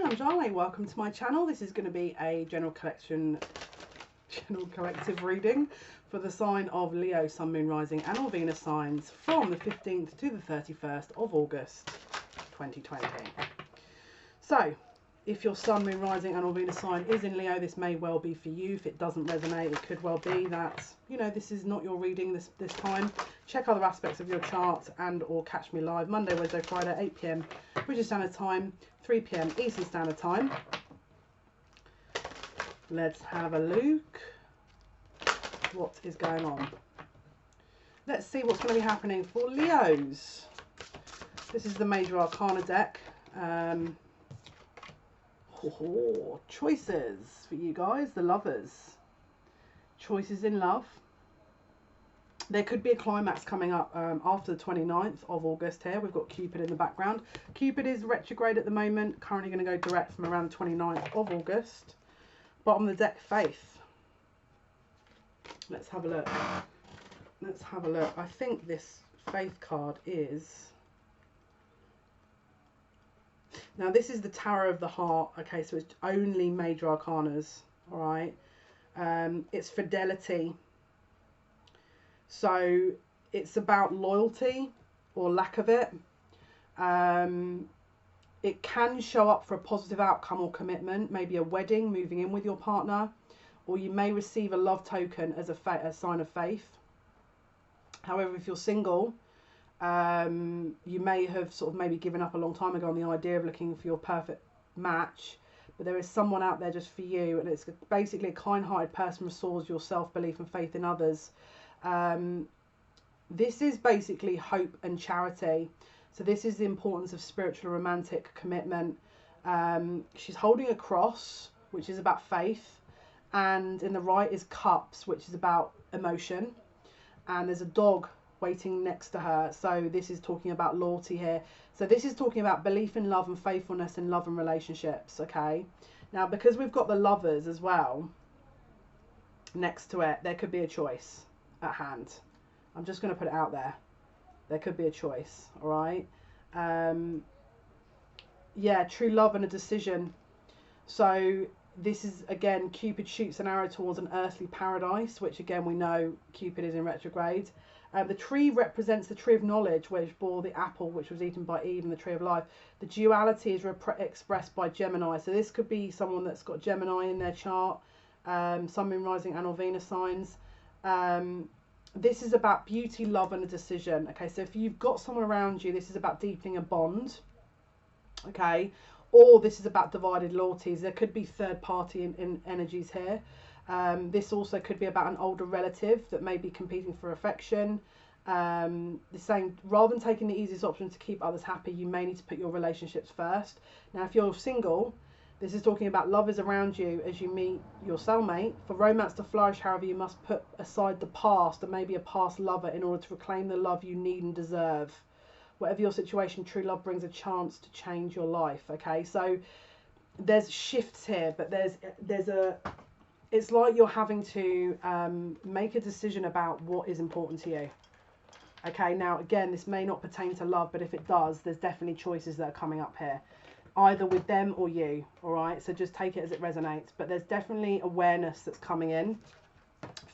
I'm Jale. Welcome to my channel. This is going to be a general collective reading for the sign of Leo, Sun, Moon, Rising and or Venus signs from the 15th to the 31st of August 2020. So, if your Sun, Moon, Rising and or Venus sign is in Leo, this may well be for you. If it doesn't resonate, it could well be that, you know, this is not your reading this time. Check other aspects of your chart and or catch me live Monday, Wednesday, Friday, 8 PM British Standard Time, 3 PM Eastern Standard Time. Let's have a look. What is going on? Let's see what's going to be happening for Leos. This is the Major Arcana deck. Choices for you guys, the lovers. Choices in love. There could be a climax coming up after the 29th of August here. We've got Cupid in the background. Cupid is retrograde at the moment, currently going to go direct from around the 29th of August. Bottom of the deck, Faith. Let's have a look. Let's have a look. I think this Faith card is... Now this is the Tower of the Heart. Okay, so it's only Major Arcanas. All right. It's fidelity. So it's about loyalty or lack of it. It can show up for a positive outcome or commitment, maybe a wedding, moving in with your partner, or you may receive a love token as a sign of faith. However, if you're single, you may have sort of maybe given up a long time ago on the idea of looking for your perfect match, but there is someone out there just for you, and it's basically a kind-hearted person restores your self-belief and faith in others. This is basically hope and charity. So this is the importance of spiritual romantic commitment. She's holding a cross, which is about faith, and in the right is cups, which is about emotion, and there's a dog waiting next to her. So this is talking about loyalty here. So this is talking about belief in love and faithfulness in love and relationships. Okay, now because we've got the lovers as well next to it, there could be a choice at hand. I'm just going to put it out there. There could be a choice. All right. Yeah, true love and a decision. So this is, again, Cupid shoots an arrow towards an earthly paradise, which again we know Cupid is in retrograde. The tree represents the tree of knowledge, which bore the apple which was eaten by Eve, and the tree of life. The duality is expressed by Gemini. So this could be someone that's got Gemini in their chart, Sun, Moon, Rising and or Venus signs. This is about beauty, love and a decision. Okay, so if you've got someone around you, this is about deepening a bond. Okay, or this is about divided loyalties. There could be third party in energies here. This also could be about an older relative that may be competing for affection. The saying, rather than taking the easiest option to keep others happy, you may need to put your relationships first. Now, if you're single, this is talking about love is around you as you meet your soulmate. For romance to flourish, however, you must put aside the past and maybe a past lover in order to reclaim the love you need and deserve. Whatever your situation, true love brings a chance to change your life. Okay, so there's shifts here, but it's like you're having to make a decision about what is important to you. Okay, now again, this may not pertain to love, but if it does, there's definitely choices that are coming up here, either with them or you. All right, so just take it as it resonates, but there's definitely awareness that's coming in,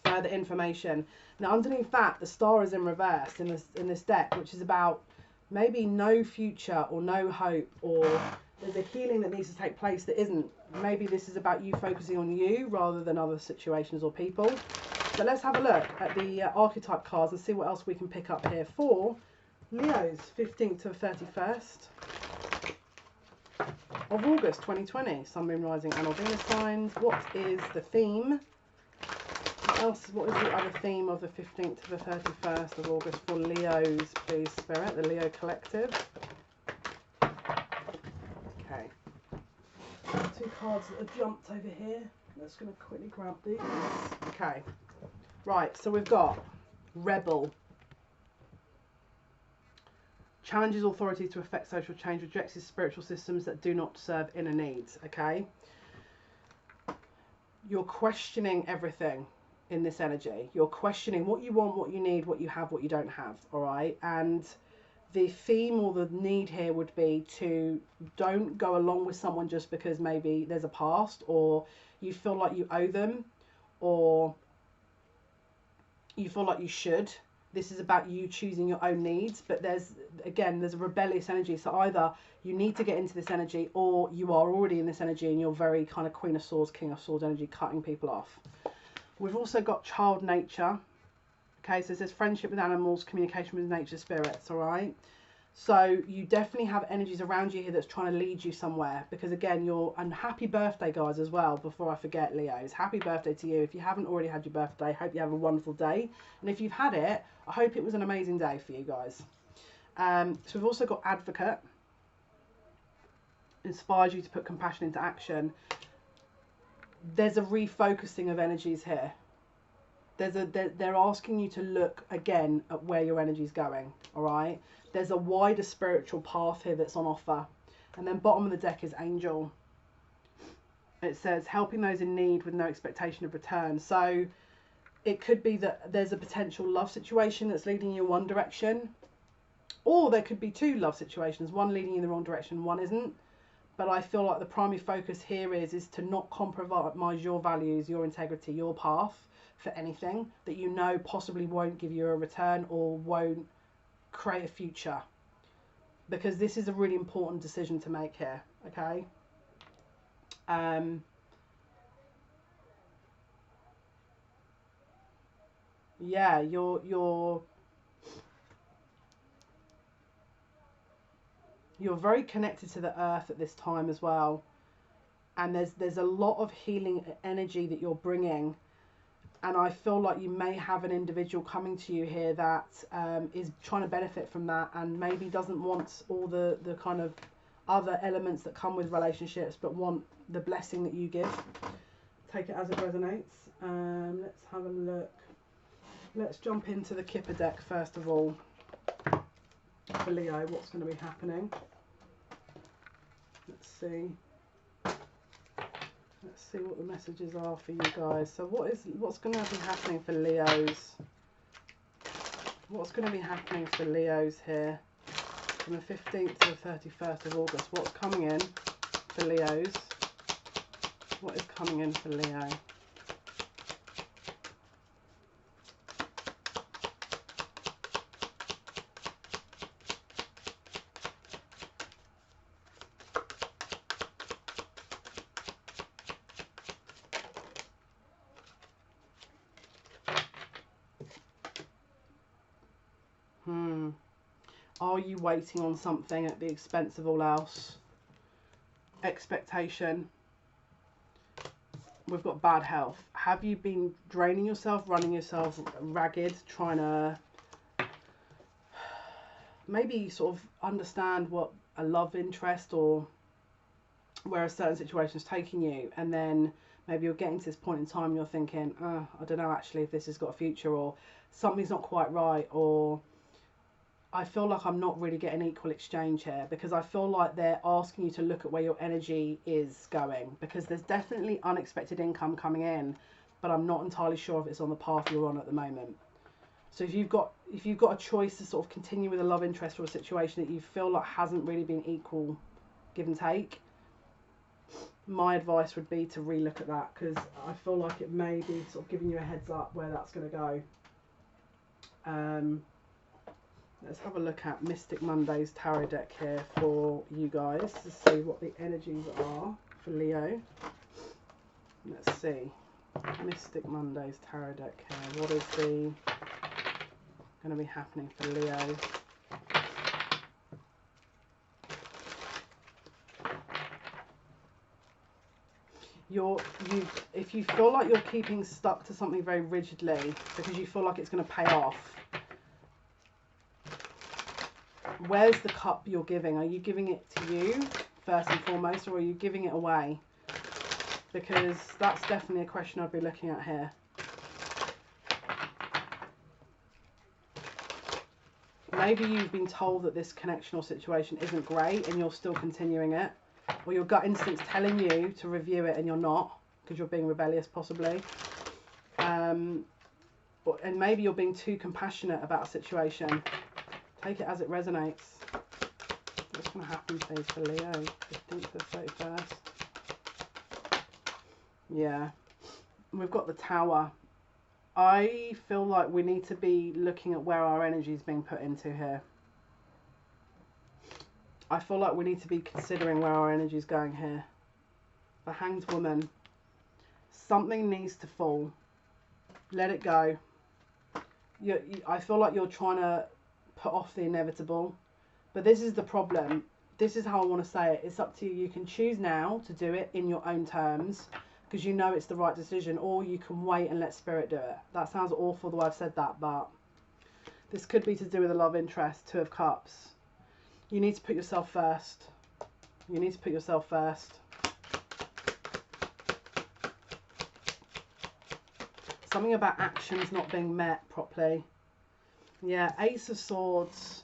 further information. Now underneath that, the star is in reverse in this deck, which is about maybe no future or no hope, or there's a healing that needs to take place that isn't. Maybe this is about you focusing on you rather than other situations or people. So let's have a look at the archetype cards and see what else we can pick up here for Leo's 15th to 31st of August 2020. Sun, Moon, Rising and or Venus signs. What is the theme? What is the other theme of the 15th to the 31st of August for Leos, please, Spirit, the Leo Collective? Okay. Two cards that have jumped over here. I'm just going to quickly grab these. Okay. Right, so we've got Rebel. Challenges authority to effect social change, rejects his spiritual systems that do not serve inner needs. Okay. You're questioning everything in this energy. You're questioning what you want, what you need, what you have, what you don't have. All right. And the theme or the need here would be to don't go along with someone just because maybe there's a past, or you feel like you owe them, or you feel like you should. This is about you choosing your own needs, but there's a rebellious energy. So either you need to get into this energy, or you are already in this energy and you're very kind of Queen of Swords, King of Swords energy, cutting people off. We've also got child nature. Okay, so it says friendship with animals, communication with nature spirits, all right? So you definitely have energies around you here that's trying to lead you somewhere, because again, and happy birthday, guys, as well, before I forget, Leos. Happy birthday to you. If you haven't already had your birthday, hope you have a wonderful day. And if you've had it, I hope it was an amazing day for you guys. So we've also got advocate. Inspires you to put compassion into action. There's a refocusing of energies here. They're asking you to look again at where your energy is going, all right? There's a wider spiritual path here that's on offer. And then bottom of the deck is angel. It says helping those in need with no expectation of return. So it could be that there's a potential love situation that's leading you in one direction, or there could be two love situations, one leading you in the wrong direction, one isn't. But I feel like the primary focus here is to not compromise your values, your integrity, your path for anything that you know possibly won't give you a return or won't create a future, because this is a really important decision to make here. Okay. Yeah, you're very connected to the earth at this time as well, and there's a lot of healing energy that you're bringing. And I feel like you may have an individual coming to you here that is trying to benefit from that, and maybe doesn't want all the kind of other elements that come with relationships, but want the blessing that you give. Take it as it resonates. Let's have a look. Let's jump into the Kipper deck first of all. For Leo, what's going to be happening? Let's see. Let's see what the messages are for you guys. So what's going to be happening for Leos? What's going to be happening for Leos here from the 15th to the 31st of August? What's coming in for Leos? What is coming in for Leo? Are you waiting on something at the expense of all else? Expectation. We've got bad health. Have you been draining yourself, running yourself ragged, trying to maybe sort of understand what a love interest or where a certain situation is taking you, and then maybe you're getting to this point in time and you're thinking, I don't know actually if this has got a future, or something's not quite right, or I feel like I'm not really getting equal exchange here, because I feel like they're asking you to look at where your energy is going, because there's definitely unexpected income coming in, but I'm not entirely sure if it's on the path you're on at the moment. So if you've got a choice to sort of continue with a love interest or a situation that you feel like hasn't really been equal give and take, my advice would be to relook at that, because I feel like it may be sort of giving you a heads up where that's going to go. Let's have a look at Mystic Monday's tarot deck here for you guys to see what the energies are for Leo. Let's see. Mystic Monday's tarot deck here. What is going to be happening for Leo? If you feel like you're keeping stuck to something very rigidly because you feel like it's going to pay off, where's the cup you're giving? Are you giving it to you first and foremost, or are you giving it away? Because that's definitely a question I'd be looking at here. Maybe you've been told that this connection or situation isn't great and you're still continuing it, or your gut instinct's telling you to review it and you're not, because you're being rebellious possibly. And maybe you're being too compassionate about a situation. Take it as it resonates. What's going to happen, please, for Leo? 15th to 31st. Yeah. We've got the Tower. I feel like we need to be looking at where our energy is being put into here. I feel like we need to be considering where our energy is going here. The Hanged Woman. Something needs to fall. Let it go. I feel like you're trying to put off the inevitable. But this is the problem. This is how I want to say it. It's up to you. You can choose now to do it in your own terms, because you know it's the right decision, or you can wait and let Spirit do it. That sounds awful the way I've said that, but this could be to do with a love interest. 2 of Cups. You need to put yourself first. You need to put yourself first. Something about actions not being met properly. Yeah, Ace of Swords.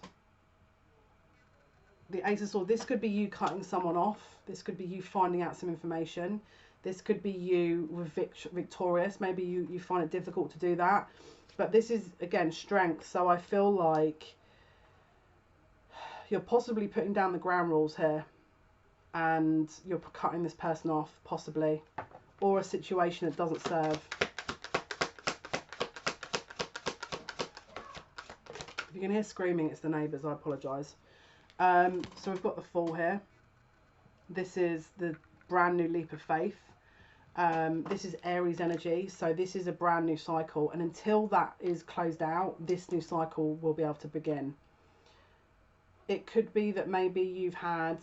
The Ace of Swords. This could be you cutting someone off. This could be you finding out some information. This could be you victorious. Maybe you find it difficult to do that. But this is, again, strength. So I feel like you're possibly putting down the ground rules here. And you're cutting this person off, possibly. Or a situation that doesn't serve. If you can hear screaming, it's the neighbours. I apologise. So we've got the Fool here. This is the brand new leap of faith. This is Aries energy. So this is a brand new cycle. And until that is closed out, this new cycle will be able to begin. It could be that maybe you've had,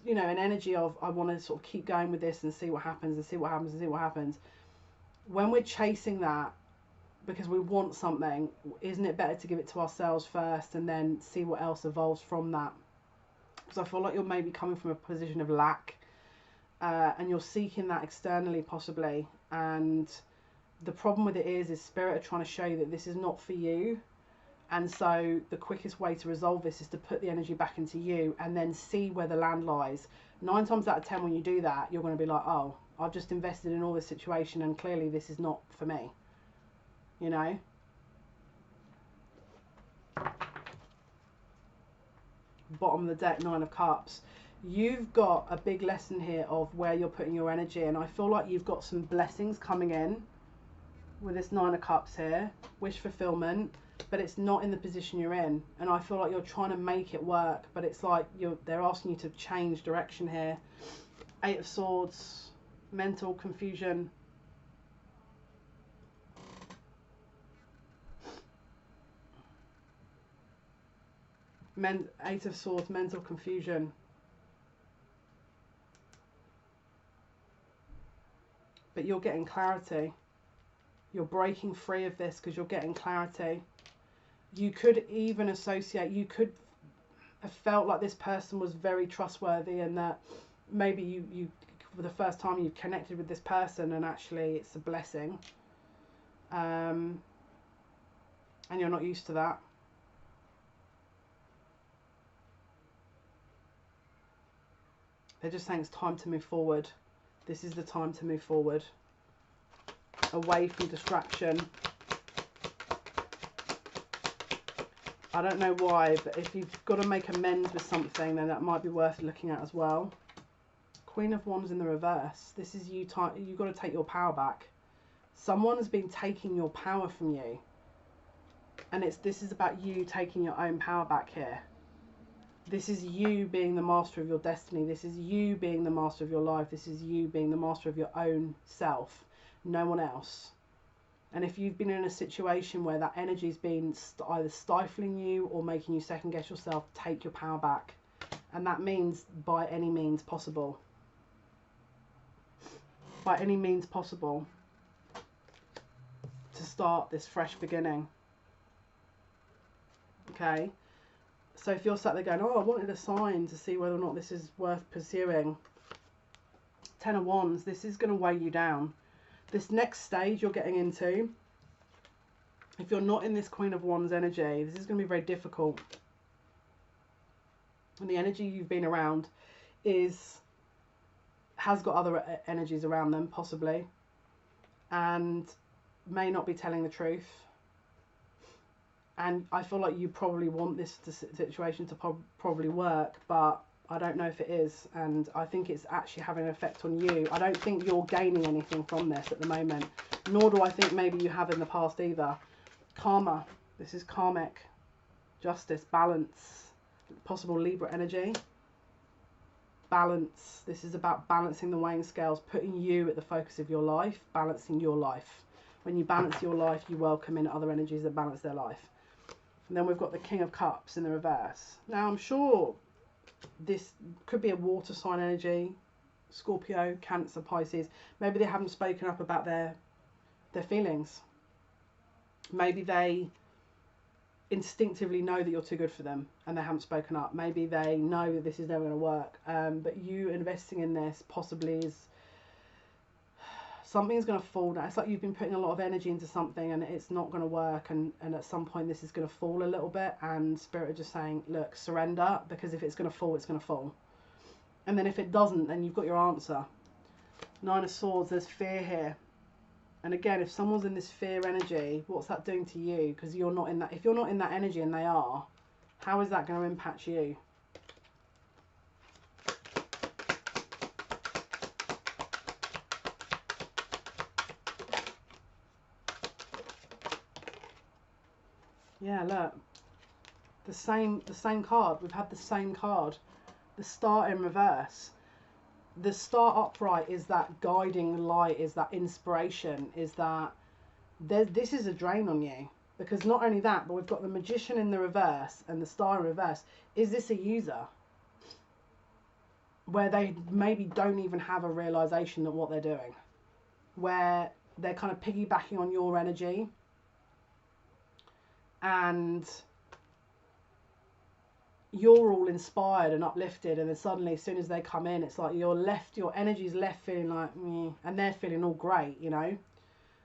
you know, an energy of, I want to sort of keep going with this and see what happens and see what happens and see what happens. When we're chasing that, because we want something, isn't it better to give it to ourselves first and then see what else evolves from that? Because I feel like you're maybe coming from a position of lack, and you're seeking that externally possibly. And the problem with it is Spirit are trying to show you that this is not for you. And so the quickest way to resolve this is to put the energy back into you and then see where the land lies. 9 times out of 10 when you do that, you're going to be like, oh, I've just invested in all this situation and clearly this is not for me. You know? Bottom of the deck, 9 of Cups. You've got a big lesson here of where you're putting your energy, and I feel like you've got some blessings coming in with this 9 of Cups here. Wish fulfillment, but it's not in the position you're in, and I feel like you're trying to make it work, but it's like they're asking you to change direction here. 8 of Swords, mental confusion. Eight of Swords, mental confusion. But you're getting clarity. You're breaking free of this because you're getting clarity. You could even associate, you could have felt like this person was very trustworthy, and that maybe you for the first time you've connected with this person and actually it's a blessing. And you're not used to that. They're just saying it's time to move forward. This is the time to move forward. Away from distraction. I don't know why, but if you've got to make amends with something, then that might be worth looking at as well. Queen of Wands in the reverse. This is you've got to take your power back. Someone's been taking your power from you. And this is about you taking your own power back here. This is you being the master of your destiny. This is you being the master of your life. This is you being the master of your own self. No one else. And if you've been in a situation where that energy's been either stifling you or making you second guess yourself, take your power back. And that means by any means possible. By any means possible. To start this fresh beginning. Okay? So if you're sat there going, oh, I wanted a sign to see whether or not this is worth pursuing. 10 of Wands, this is going to weigh you down. This next stage you're getting into, if you're not in this Queen of Wands energy, this is going to be very difficult. And the energy you've been around has got other energies around them, possibly. And may not be telling the truth. And I feel like you probably want this situation to probably work, but I don't know if it is. And I think it's actually having an effect on you. I don't think you're gaining anything from this at the moment, nor do I think maybe you have in the past either. Karma. This is karmic. Justice. Balance. Possible Libra energy. Balance. This is about balancing the weighing scales, putting you at the focus of your life, balancing your life. When you balance your life, you welcome in other energies that balance their life. And then we've got the King of Cups in the reverse. Now, I'm sure this could be a water sign energy. Scorpio, Cancer, Pisces. Maybe they haven't spoken up about their feelings. Maybe they instinctively know that you're too good for them and they haven't spoken up. Maybe they know that this is never going to work. But you investing in this possibly is... something's going to fall down. It's like you've been putting a lot of energy into something and it's not going to work, and at some point this is going to fall a little bit, and Spirit are just saying, look, surrender, because if it's going to fall, it's going to fall. And then if it doesn't, then you've got your answer. Nine of Swords, there's fear here. And again, if someone's in this fear energy, what's that doing to you? Because you're not in that. If you're not in that energy and they are, how is that going to impact you? Yeah, look, the same card. We've had the same card. The Star in reverse. The Star upright is that guiding light, is that inspiration, is that this is a drain on you. Because not only that, but we've got the Magician in the reverse and the Star in reverse. Is this a user? Where they maybe don't even have a realization of what they're doing. Where they're kind of piggybacking on your energy. And you're all inspired and uplifted, and then suddenly as soon as they come in, it's like your energy's left feeling like meh, and they're feeling all great, you know,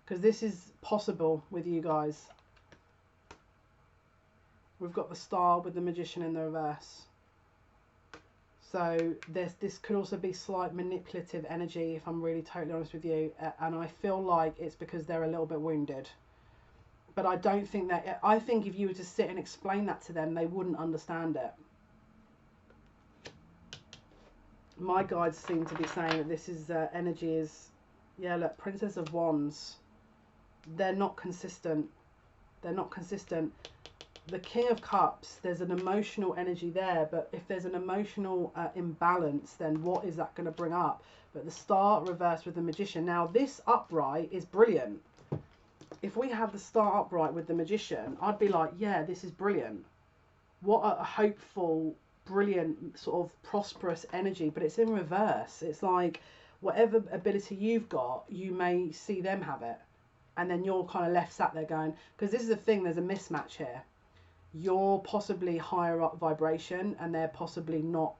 because this is possible with you guys. We've got the Star with the Magician in the reverse. So this could also be slight manipulative energy, if I'm really totally honest with you, and I feel like it's because they're a little bit wounded. But I don't think that... I think if you were to sit and explain that to them, they wouldn't understand it. My guides seem to be saying that this is... energy is... Yeah, look, Princess of Wands. They're not consistent. They're not consistent. The King of Cups, there's an emotional energy there. But if there's an emotional imbalance, then what is that going to bring up? But the Star reversed with the Magician. Now, this upright is brilliant. If we had the Star upright with the Magician, I'd be like, yeah, this is brilliant. What a hopeful, brilliant, sort of prosperous energy. But it's in reverse. It's like whatever ability you've got, you may see them have it. And then you're kind of left sat there going, because this is the thing, there's a mismatch here. You're possibly higher up vibration and they're possibly not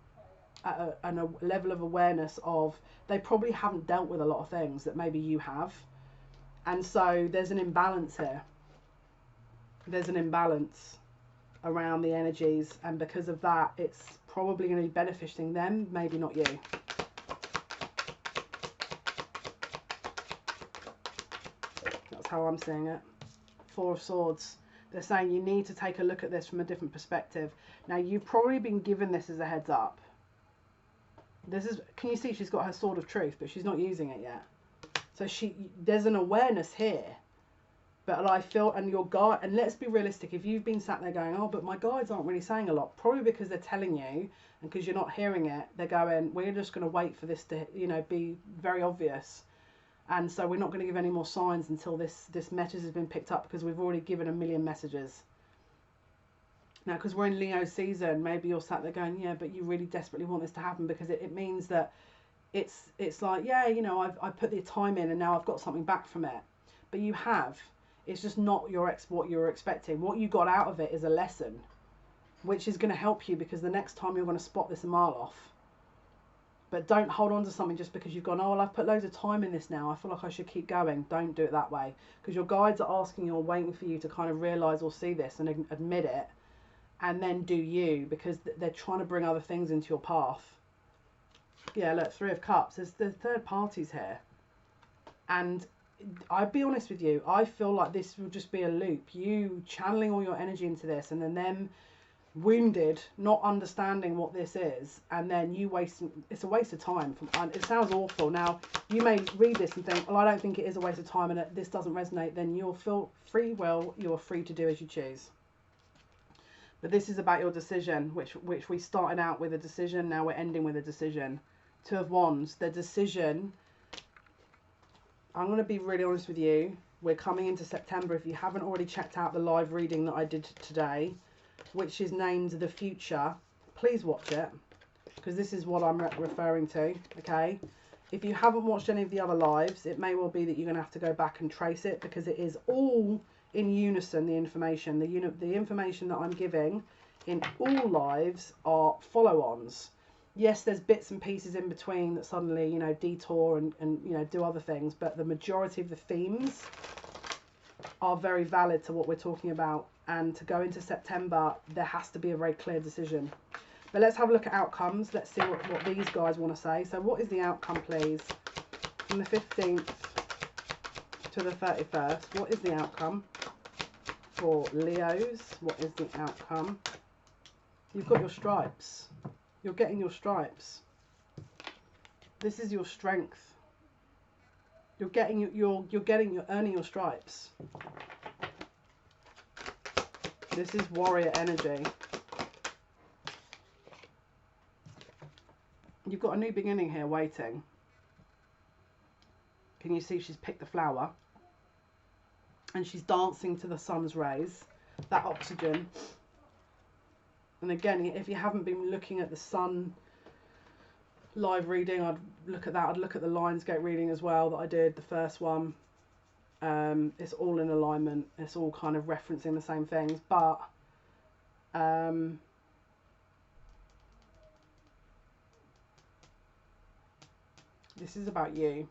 at a level of awareness of, they probably haven't dealt with a lot of things that maybe you have. And so there's an imbalance here. There's an imbalance around the energies. And because of that, it's probably going to be benefiting them, maybe not you. That's how I'm seeing it. Four of Swords. They're saying you need to take a look at this from a different perspective. Now, you've probably been given this as a heads up. This is, can you see she's got her Sword of Truth, but she's not using it yet. So there's an awareness here, but I feel, and your guide, and let's be realistic, if you've been sat there going, oh, but my guides aren't really saying a lot, probably because they're telling you, and because you're not hearing it, they're going, we're just going to wait for this to, you know, be very obvious. And so we're not going to give any more signs until this message has been picked up, because we've already given a million messages. Now, because we're in Leo season, maybe you're sat there going, yeah, but you really desperately want this to happen, because it means that it's like, yeah, you know, I've put the time in and now I've got something back from it. But you have. It's just not what you're expecting. What you got out of it is a lesson, which is going to help you, because the next time you're going to spot this a mile off. But don't hold on to something just because you've gone, oh, well, I've put loads of time in this now, I feel like I should keep going. Don't do it that way, because your guides are asking you or waiting for you to kind of realise or see this and admit it, and then do you, because they're trying to bring other things into your path. Yeah, look, Three of Cups. There's third parties here. And I'd be honest with you, I feel like this will just be a loop. You channeling all your energy into this, and then them wounded, not understanding what this is, and then you wasting. It's a waste of time. And it sounds awful. Now, you may read this and think, well, I don't think it is a waste of time, and this doesn't resonate. Then you'll feel free will. You're free to do as you choose. But this is about your decision, which we started out with a decision. Now we're ending with a decision. Two of Wands. The decision. I'm going to be really honest with you. We're coming into September. If you haven't already checked out the live reading that I did today, which is named The Future, please watch it, because this is what I'm referring to, okay? If you haven't watched any of the other lives, it may well be that you're going to have to go back and trace it, because it is all in unison, the information. The information that I'm giving in all lives are follow-ons. Yes, there's bits and pieces in between that suddenly, you know, detour and you know, do other things, but the majority of the themes are very valid to what we're talking about. And to go into September, there has to be a very clear decision. But let's have a look at outcomes. Let's see what these guys want to say. So what is the outcome, please? From the 15th to the 31st, what is the outcome for Leos? What is the outcome? You've got your stripes. You're getting your stripes. This is your strength. You're earning your stripes. This is warrior energy. You've got a new beginning here waiting. Can you see she's picked the flower? And she's dancing to the sun's rays. That oxygen. And again, if you haven't been looking at the sun live reading, I'd look at that. I'd look at the Lionsgate reading as well that I did, the first one. It's all in alignment. It's all kind of referencing the same things, but this is about you.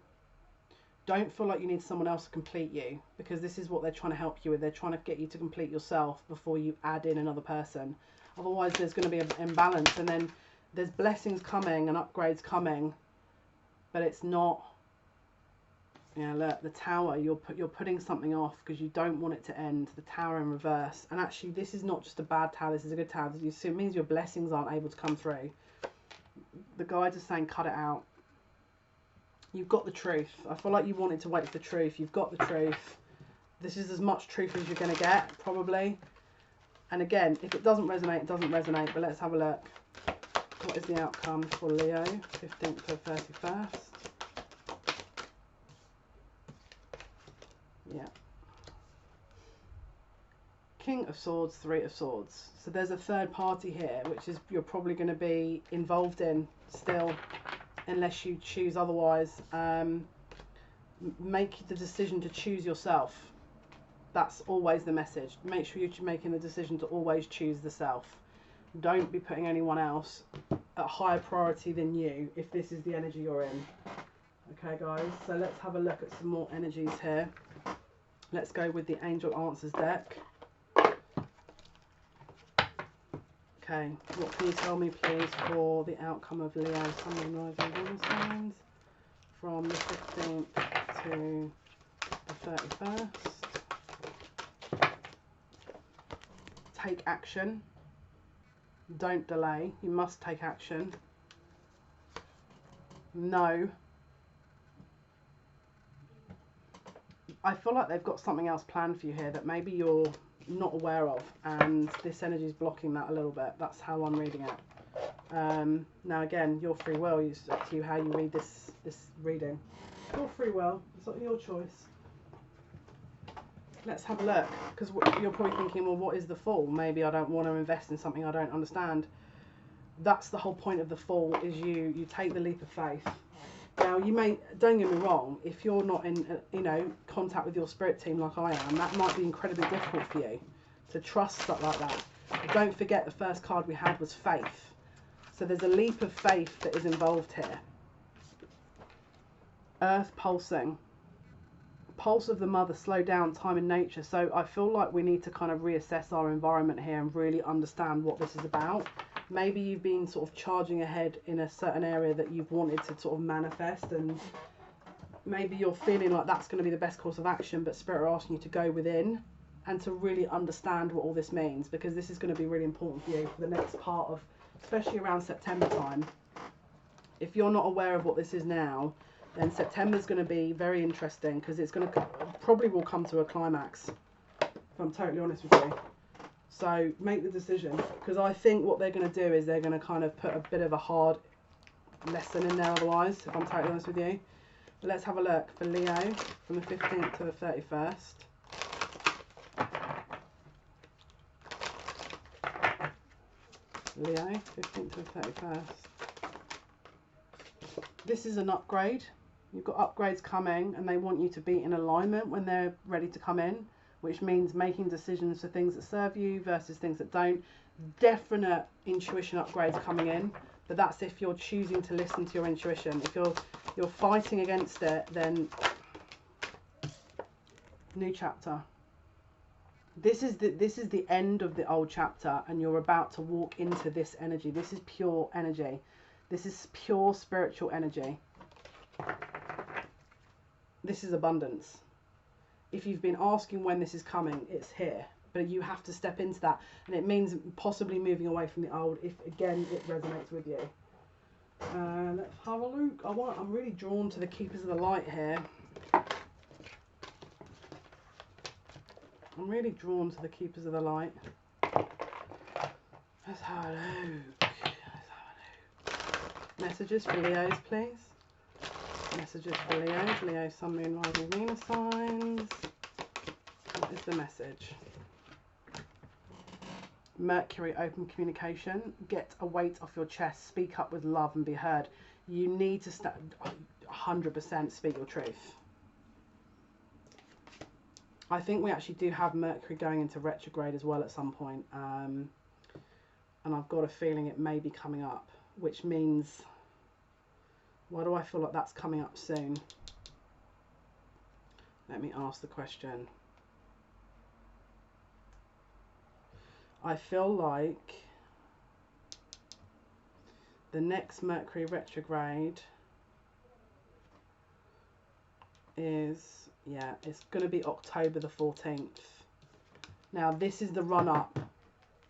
Don't feel like you need someone else to complete you, because this is what they're trying to help you with. They're trying to get you to complete yourself before you add in another person. Otherwise, there's going to be an imbalance, and then there's blessings coming and upgrades coming, but it's not. Yeah, look, the Tower, you're putting something off because you don't want it to end. The Tower in reverse. And actually, this is not just a bad Tower, this is a good Tower. It means your blessings aren't able to come through. The guides are saying, cut it out. You've got the truth. I feel like you wanted to wait for the truth. You've got the truth. This is as much truth as you're going to get, probably. And again, if it doesn't resonate, it doesn't resonate. But let's have a look. What is the outcome for Leo, 15th to 31st? Yeah. King of Swords, Three of Swords. So there's a third party here, which is you're probably going to be involved in still, unless you choose otherwise. Make the decision to choose yourself. That's always the message. Make sure you're making the decision to always choose the self. Don't be putting anyone else at higher priority than you if this is the energy you're in. Okay, guys, so let's have a look at some more energies here. Let's go with the Angel Answers deck. Okay, what can you tell me, please, for the outcome of Leo, Sun, Moon, Rising, Venus signs from the 15th to the 31st? Take action. Don't delay. You must take action. No. I feel like they've got something else planned for you here that maybe you're not aware of, and this energy is blocking that a little bit. That's how I'm reading it. Now again, your free will. It's up to you how you read this reading. Your free will. It's not your choice. Let's have a look, because you're probably thinking, well, what is the Fool? Maybe I don't want to invest in something I don't understand. That's the whole point of the Fool, is you take the leap of faith. Now, you may, don't get me wrong, if you're not in, contact with your spirit team like I am, that might be incredibly difficult for you to trust stuff like that. But don't forget, the first card we had was faith. So there's a leap of faith that is involved here. Earth pulsing. Pulse of the mother, slow down, time in nature. So I feel like we need to kind of reassess our environment here and really understand what this is about. Maybe you've been sort of charging ahead in a certain area that you've wanted to sort of manifest, and maybe you're feeling like that's going to be the best course of action, but Spirit are asking you to go within and to really understand what all this means, because this is going to be really important for you for the next part of, especially around September time. If you're not aware of what this is now, then September is going to be very interesting, because it's going to probably will come to a climax, if I'm totally honest with you. So make the decision, because I think what they're going to do is they're going to kind of put a bit of a hard lesson in there otherwise, if I'm totally honest with you. But let's have a look for Leo from the 15th to the 31st. Leo, 15th to the 31st. This is an upgrade. You've got upgrades coming, and they want you to be in alignment when they're ready to come in, which means making decisions for things that serve you versus things that don't. Definite intuition upgrades coming in, but that's if you're choosing to listen to your intuition. If you're fighting against it, then new chapter. This is the end of the old chapter, and you're about to walk into this energy. This is pure energy. This is pure spiritual energy. This is abundance. If you've been asking when this is coming, it's here. But you have to step into that. And it means possibly moving away from the old, if, again, it resonates with you. Let's have a look. I'm really drawn to the Keepers of the Light here. I'm really drawn to the Keepers of the Light. Let's have a look. Messages for Leos, please. Messages for Leos. Leo, Sun, Moon, Rising, Venus signs. What is the message? Mercury, open communication. Get a weight off your chest. Speak up with love and be heard. You need to 100% speak your truth. I think we actually do have Mercury going into retrograde as well at some point. And I've got a feeling it may be coming up, which means, why do I feel like that's coming up soon? Let me ask the question. I feel like the next Mercury retrograde is, yeah, it's going to be October the 14th. Now, this is the run-up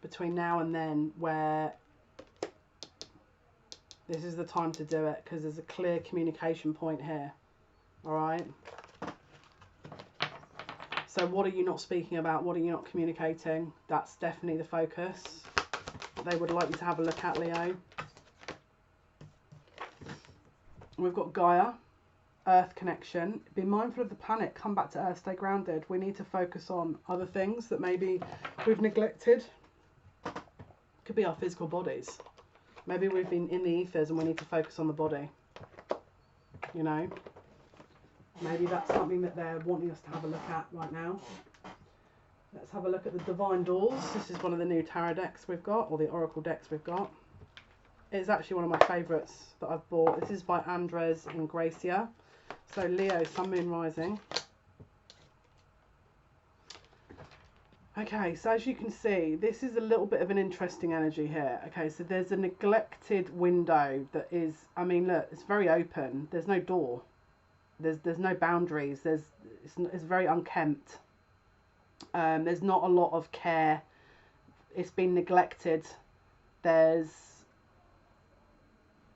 between now and then where this is the time to do it, because there's a clear communication point here. All right? So what are you not speaking about? What are you not communicating? That's definitely the focus. They would like you to have a look at, Leo. We've got Gaia, Earth connection. Be mindful of the planet. Come back to Earth. Stay grounded. We need to focus on other things that maybe we've neglected. Could be our physical bodies. Maybe we've been in the ethers and we need to focus on the body. You know? Maybe that's something that they're wanting us to have a look at right now. Let's have a look at the Divine Doors. This is one of the new tarot decks we've got, or the Oracle decks we've got. It's actually one of my favourites that I've bought. This is by Andres Ingracia. So Leo, Sun, Moon, Rising. Okay, so as you can see, this is a little bit of an interesting energy here. Okay, so there's a neglected window that is, I mean, look, it's very open. There's no door. There's no boundaries. It's very unkempt. There's not a lot of care. It's been neglected. There's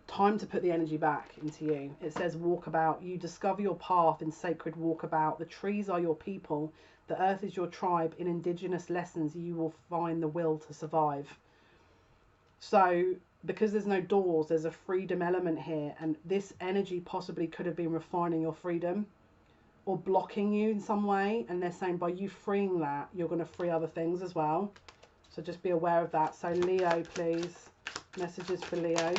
time to put the energy back into you. It says walkabout. You discover your path in sacred walkabout. The trees are your people. The earth is your tribe. In indigenous lessons, you will find the will to survive. So, because there's no doors, there's a freedom element here, and this energy possibly could have been refining your freedom or blocking you in some way, and they're saying by you freeing that, you're going to free other things as well. So just be aware of that. So Leo, please. Messages for Leo.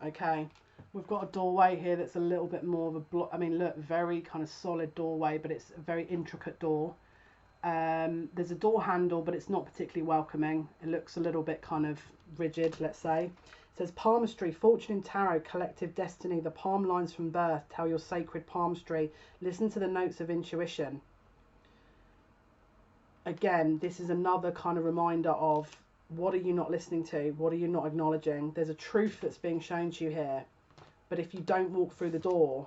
Okay. We've got a doorway here that's a little bit more of a block. I mean, look, very kind of solid doorway, but it's a very intricate door. There's a door handle, but it's not particularly welcoming. It looks a little bit kind of rigid, let's say. It says palmistry, fortune in tarot, collective destiny. The palm lines from birth tell your sacred palmistry. Listen to the notes of intuition. Again, this is another kind of reminder of What are you not listening to? What are you not acknowledging? There's a truth that's being shown to you here. But if you don't walk through the door,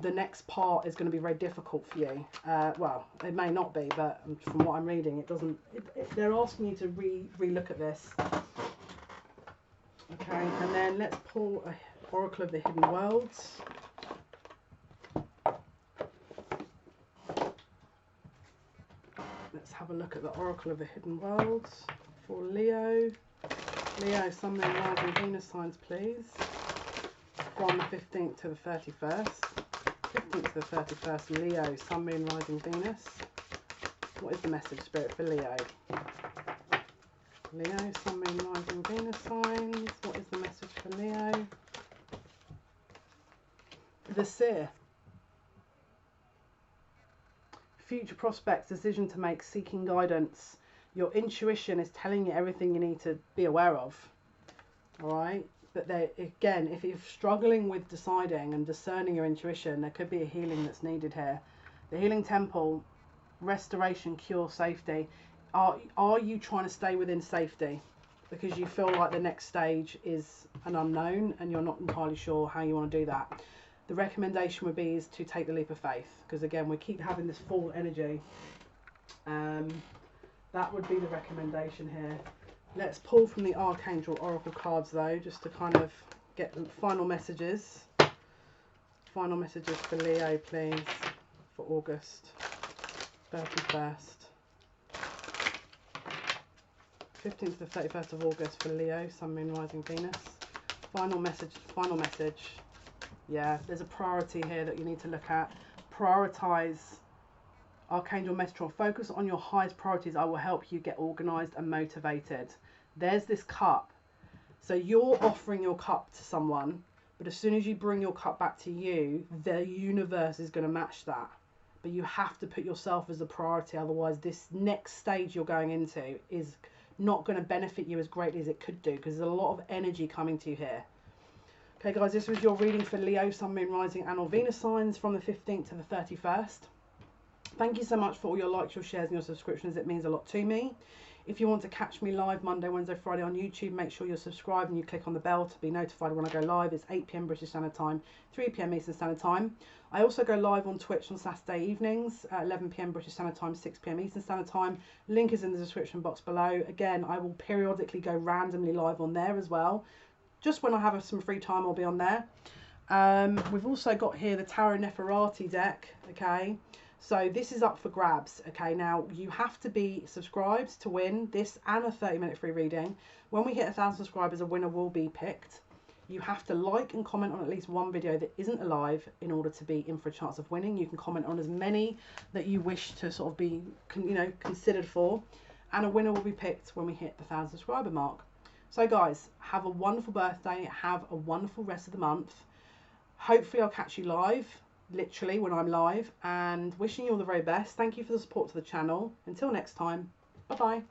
the next part is going to be very difficult for you. Well, it may not be, but from what I'm reading, it doesn't. They're asking you to re-look at this. Okay, and then let's pull a Oracle of the Hidden Worlds. Let's have a look at the Oracle of the Hidden Worlds for Leo. Leo, Sun, Moon, Rising, Venus signs, please. From the 15th to the 31st. 15th to the 31st, Leo, Sun, Moon, Rising, Venus. What is the message, Spirit, for Leo? Leo, Sun, Moon, Rising, Venus signs. What is the message for Leo? The Seer. Future prospects, decision to make, seeking guidance. Your intuition is telling you everything you need to be aware of. Alright? But there, again, if you're struggling with deciding and discerning your intuition, there could be a healing that's needed here. The Healing Temple, restoration, cure, safety. Are you trying to stay within safety? Because you feel like the next stage is an unknown and you're not entirely sure how you want to do that. The recommendation would be is to take the leap of faith. Because again, we keep having this full energy. That would be the recommendation here. Let's pull from the Archangel Oracle cards though, just to kind of get the final messages. Final messages for Leo, please, for August 31st. 15th to the 31st of August for Leo, Sun, Moon, Rising, Venus. Final message, final message. Yeah, there's a priority here that you need to look at. Prioritize. Archangel Metatron, focus on your highest priorities. I will help you get organized and motivated. There's this cup. So you're offering your cup to someone, but as soon as you bring your cup back to you, the universe is going to match that. But you have to put yourself as a priority, otherwise this next stage you're going into is not going to benefit you as greatly as it could do, because there's a lot of energy coming to you here. Okay guys, this was your reading for Leo, Sun, Moon, Rising and or Venus signs from the 15th to the 31st. Thank you so much for all your likes, your shares and your subscriptions. It means a lot to me. If you want to catch me live Monday, Wednesday, Friday on YouTube, make sure you're subscribed and you click on the bell to be notified when I go live. It's 8 PM British Standard Time, 3 PM Eastern Standard Time. I also go live on Twitch on Saturday evenings at 11 PM British Standard Time, 6 PM Eastern Standard Time. Link is in the description box below. Again, I will periodically go randomly live on there as well. Just when I have some free time, I'll be on there. We've also got here the Tarot NEFERATI deck, okay? So this is up for grabs, okay? Now, you have to be subscribed to win this and a 30-minute free reading. When we hit 1,000 subscribers, a winner will be picked. You have to like and comment on at least one video that isn't alive in order to be in for a chance of winning. You can comment on as many that you wish to sort of be, you know, considered for. And a winner will be picked when we hit the 1,000 subscriber mark. So guys, have a wonderful birthday. Have a wonderful rest of the month. Hopefully I'll catch you live, literally when I'm live, and wishing you all the very best. Thank you for the support to the channel. Until next time, bye bye.